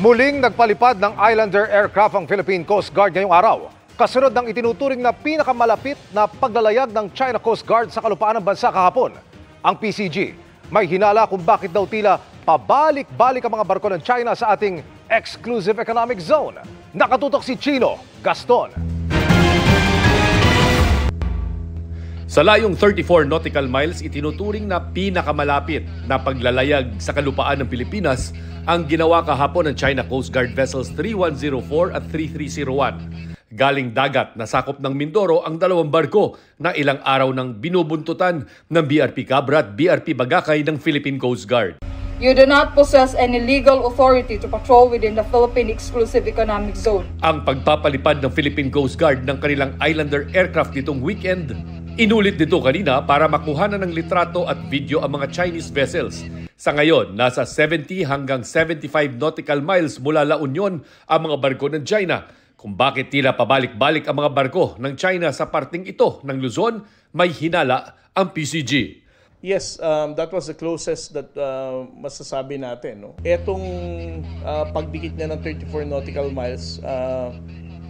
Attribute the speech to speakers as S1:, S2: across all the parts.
S1: Muling nagpalipad ng Islander aircraft ang Philippine Coast Guard ngayong araw. Kasunod ng itinuturing na pinakamalapit na paglalayag ng China Coast Guard sa kalupaan ng bansa kahapon. Ang PCG may hinala kung bakit daw tila pabalik-balik ang mga barko ng China sa ating exclusive economic zone. Nakatutok si Chino Gaston.
S2: Sa layong 34 nautical miles, itinuturing na pinakamalapit na paglalayag sa kalupaan ng Pilipinas ang ginawa kahapon ng China Coast Guard vessels 3104 at 3301. Galing dagat na sakop ng Mindoro ang dalawang barko na ilang araw nang binubuntutan ng BRP Cabra at BRP Bagakay ng Philippine Coast Guard.
S3: You do not possess any legal authority to patrol within the Philippine Exclusive Economic Zone.
S2: Ang pagpapalipad ng Philippine Coast Guard ng kanilang Islander aircraft nitong weekend, inulit nito kanina para makuhanan ng litrato at video ang mga Chinese vessels. Sa ngayon, nasa 70 hanggang 75 nautical miles mula La Union ang mga barko ng China. Kung bakit tila pabalik-balik ang mga barko ng China sa parting ito ng Luzon, may hinala ang PCG.
S4: Yes, that was the closest that masasabi natin. No? Etong pagdikit niya ng 34 nautical miles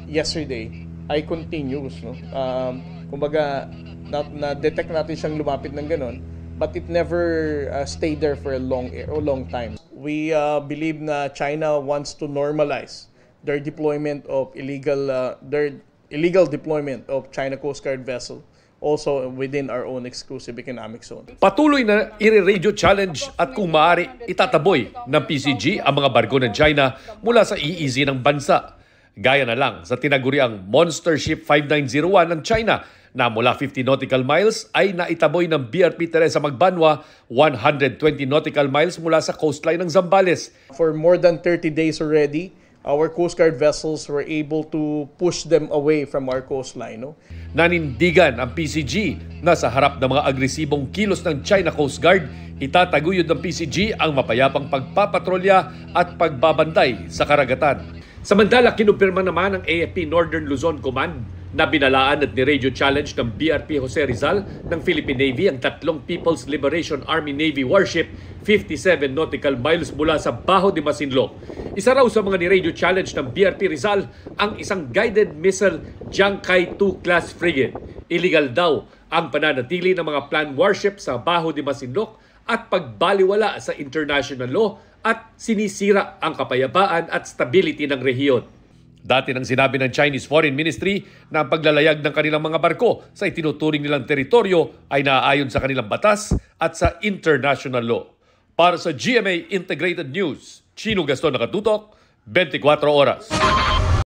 S4: yesterday ay continuous. No? Kumbaga, na-detect natin siyang lumapit ng ganon, but it never stayed there for a long time. We believe na China wants to normalize their deployment of illegal deployment of China Coast Guard vessel also within our own exclusive economic zone.
S2: Patuloy na i-radio challenge at kung maaari itataboy ng PCG ang mga barko ng China mula sa EEZ ng bansa. Gaya na lang sa tinaguriang Monster Ship 5901 ng China na mula 50 nautical miles ay naitaboy ng BRP Teresa Magbanwa 120 nautical miles mula sa coastline ng Zambales.
S4: For more than 30 days already, our Coast Guard vessels were able to push them away from our coastline. No?
S2: Nanindigan ang PCG na sa harap ng mga agresibong kilos ng China Coast Guard, itataguyod ng PCG ang mapayapang pagpapatrolya at pagbabantay sa karagatan. Samantala, kinumpirma naman ng AFP Northern Luzon Command na binalaan at ni-radio challenge ng BRP Jose Rizal ng Philippine Navy ang tatlong People's Liberation Army Navy warship 57 nautical miles mula sa Bajo de Masinloc. Isa raw sa mga ni-radio challenge ng BRP Rizal ang isang guided missile Jiangkai 2 class frigate. Illegal daw ang pananatili ng mga planned warship sa Bajo de Masinloc at pagbaliwala sa international law at sinisira ang kapayapaan at stability ng rehiyon. Dati nang sinabi ng Chinese Foreign Ministry na ang paglalayag ng kanilang mga barko sa itinuturing nilang teritoryo ay naaayon sa kanilang batas at sa international law. Para sa GMA Integrated News, Chino Gaston, nakatutok, 24 oras.